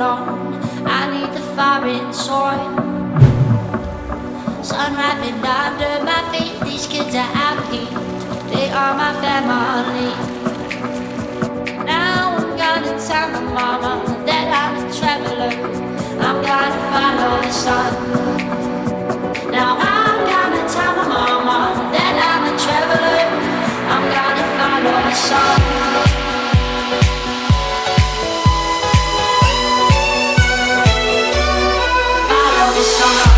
alone. I need the foreign soil. Sun wrapping under my feet. These kids are out here. They are my family. Now I'm gonna tell my mama that I'm a traveler. I'm gonna follow the sun. Now I'm gonna tell my mama that I'm a traveler. I'm gonna follow the sun. Follow the sun.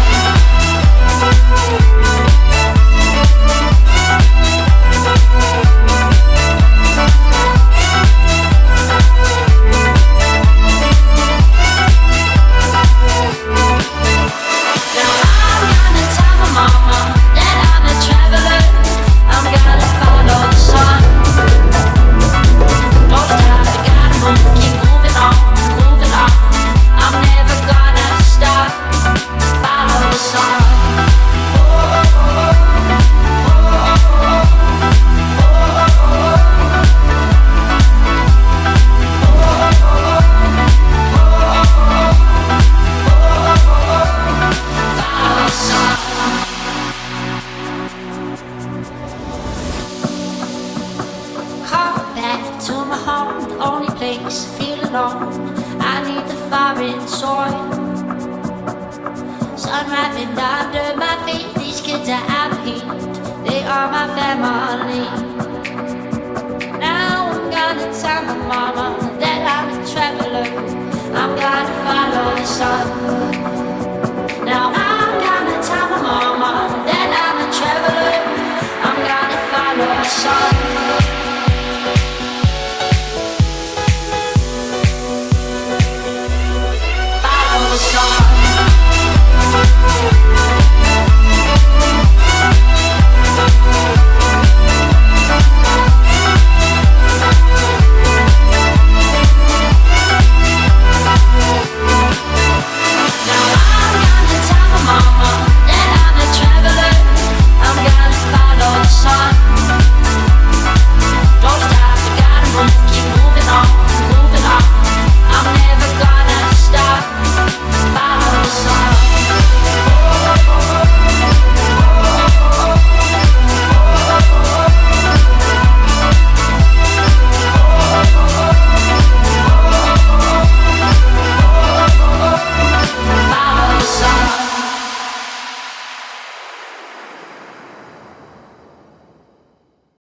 Mama, that I'm a traveler. I'm gonna follow the sun.